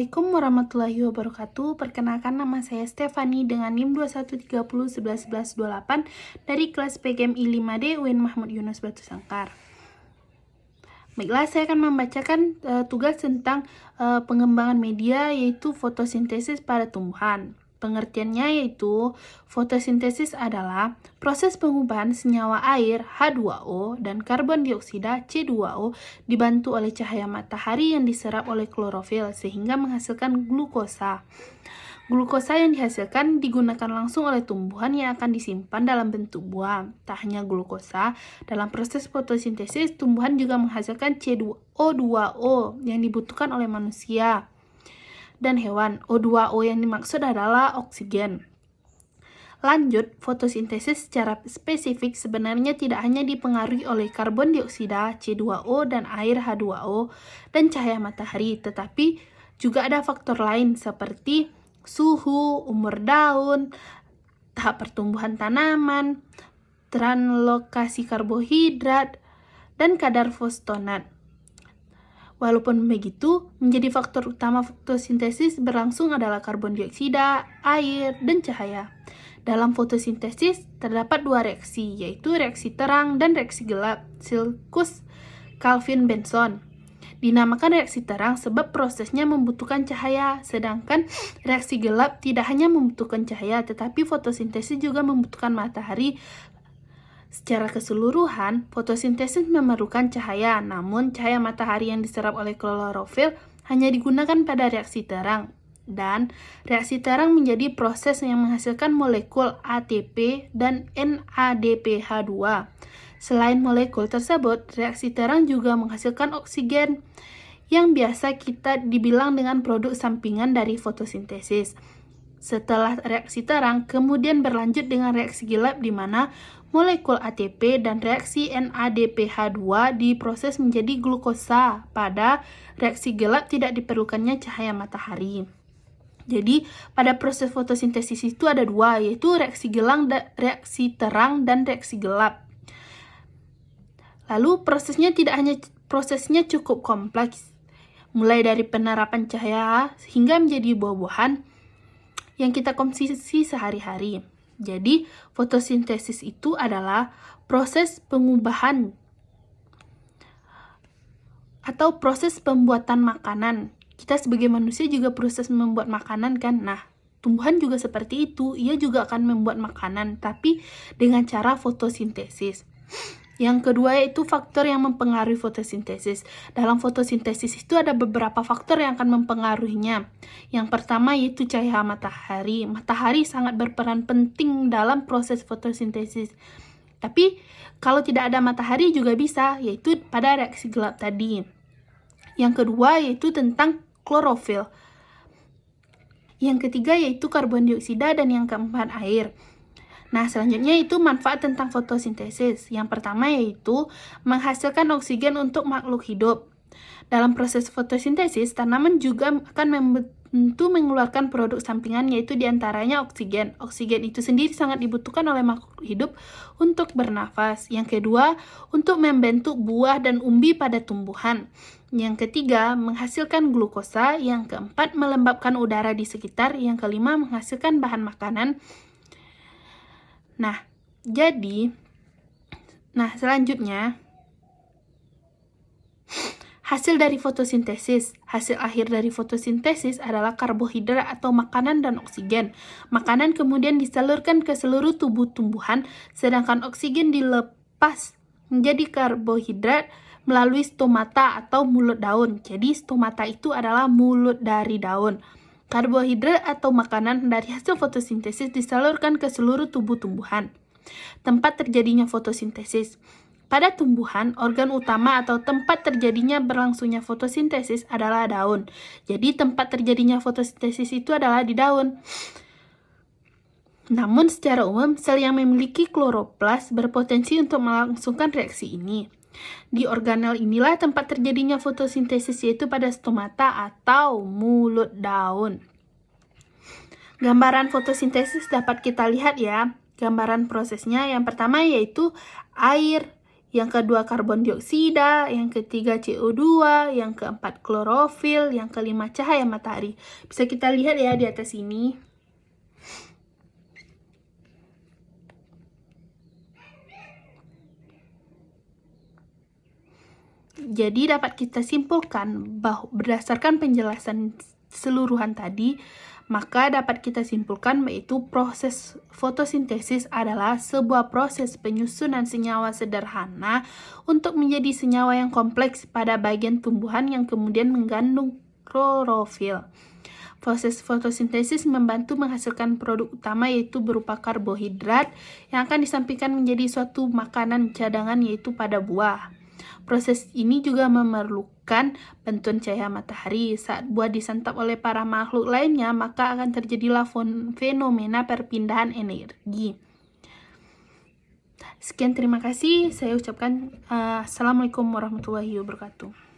Assalamualaikum warahmatullahi wabarakatuh. Perkenalkan, nama saya Stefani dengan NIM 2130111128 dari kelas PGMI 5D UIN Mahmud Yunus Batu Sangkar. Baiklah, saya akan membacakan tugas tentang pengembangan media, yaitu fotosintesis pada tumbuhan. Pengertiannya yaitu fotosintesis adalah proses pengubahan senyawa air H2O dan karbon dioksida C2O dibantu oleh cahaya matahari yang diserap oleh klorofil sehingga menghasilkan glukosa. Glukosa yang dihasilkan digunakan langsung oleh tumbuhan yang akan disimpan dalam bentuk buah. Tak hanya glukosa, dalam proses fotosintesis tumbuhan juga menghasilkan CO2O yang dibutuhkan oleh manusia dan hewan. O2O yang dimaksud adalah oksigen. Lanjut, fotosintesis secara spesifik sebenarnya tidak hanya dipengaruhi oleh karbon dioksida, C2O, dan air H2O, dan cahaya matahari, tetapi juga ada faktor lain seperti suhu, umur daun, tahap pertumbuhan tanaman, translokasi karbohidrat, dan kadar fosfonat. Walaupun begitu, menjadi faktor utama fotosintesis berlangsung adalah karbon dioksida, air, dan cahaya. Dalam fotosintesis terdapat dua reaksi, yaitu reaksi terang dan reaksi gelap, Silkus Calvin Benson. Dinamakan reaksi terang sebab prosesnya membutuhkan cahaya, sedangkan reaksi gelap tidak hanya membutuhkan cahaya, tetapi fotosintesis juga membutuhkan matahari. Secara keseluruhan, fotosintesis memerlukan cahaya, namun cahaya matahari yang diserap oleh klorofil hanya digunakan pada reaksi terang. Dan reaksi terang menjadi proses yang menghasilkan molekul ATP dan NADPH2. Selain molekul tersebut, reaksi terang juga menghasilkan oksigen, yang biasa kita dibilang dengan produk sampingan dari fotosintesis. Setelah reaksi terang, kemudian berlanjut dengan reaksi gelap di mana molekul ATP dan reaksi NADPH2 diproses menjadi glukosa. Pada reaksi gelap tidak diperlukannya cahaya matahari. Jadi, pada proses fotosintesis itu ada dua, yaitu reaksi terang dan reaksi gelap. Lalu prosesnya cukup kompleks, mulai dari penerapan cahaya hingga menjadi buah-buahan yang kita konsumsi sehari-hari. Jadi, fotosintesis itu adalah proses pengubahan atau proses pembuatan makanan. Kita sebagai manusia juga proses membuat makanan kan? Nah, tumbuhan juga seperti itu. Ia juga akan membuat makanan, tapi dengan cara fotosintesis. Yang kedua yaitu faktor yang mempengaruhi fotosintesis. Dalam fotosintesis itu ada beberapa faktor yang akan mempengaruhinya. Yang pertama yaitu cahaya matahari. Matahari sangat berperan penting dalam proses fotosintesis. Tapi kalau tidak ada matahari juga bisa, yaitu pada reaksi gelap tadi. Yang kedua yaitu tentang klorofil. Yang ketiga yaitu karbon dioksida dan yang keempat air. Nah, selanjutnya itu manfaat tentang fotosintesis. Yang pertama yaitu menghasilkan oksigen untuk makhluk hidup. Dalam proses fotosintesis, tanaman juga akan membantu mengeluarkan produk sampingan, yaitu diantaranya oksigen. Oksigen itu sendiri sangat dibutuhkan oleh makhluk hidup untuk bernafas. Yang kedua, untuk membentuk buah dan umbi pada tumbuhan. Yang ketiga, menghasilkan glukosa. Yang keempat, melembabkan udara di sekitar. Yang kelima, menghasilkan bahan makanan. Selanjutnya, hasil dari fotosintesis. Hasil akhir dari fotosintesis adalah karbohidrat atau makanan dan oksigen. Makanan kemudian disalurkan ke seluruh tubuh tumbuhan, sedangkan oksigen dilepas menjadi karbohidrat melalui stomata atau mulut daun. Jadi stomata itu adalah mulut dari daun. Karbohidrat atau makanan dari hasil fotosintesis disalurkan ke seluruh tubuh tumbuhan. Tempat terjadinya fotosintesis. Pada tumbuhan, organ utama atau tempat terjadinya berlangsungnya fotosintesis adalah daun. Jadi tempat terjadinya fotosintesis itu adalah di daun. Namun secara umum, sel yang memiliki kloroplas berpotensi untuk melangsungkan reaksi ini. Di organel inilah tempat terjadinya fotosintesis, yaitu pada stomata atau mulut daun. Gambaran fotosintesis dapat kita lihat ya. Gambaran prosesnya yang pertama yaitu air yang kedua karbon dioksida, yang ketiga CO2, yang keempat klorofil, yang kelima cahaya matahari. Bisa kita lihat ya di atas ini. Jadi dapat kita simpulkan bahwa berdasarkan penjelasan keseluruhan tadi, maka dapat kita simpulkan yaitu proses fotosintesis adalah sebuah proses penyusunan senyawa sederhana untuk menjadi senyawa yang kompleks pada bagian tumbuhan yang kemudian mengandung klorofil. Proses fotosintesis membantu menghasilkan produk utama yaitu berupa karbohidrat yang akan disampaikan menjadi suatu makanan cadangan yaitu pada buah. Proses ini juga memerlukan bantuan cahaya matahari. Saat buah disantap oleh para makhluk lainnya, maka akan terjadilah fenomena perpindahan energi. Sekian, terima kasih. Saya ucapkan Assalamualaikum warahmatullahi wabarakatuh.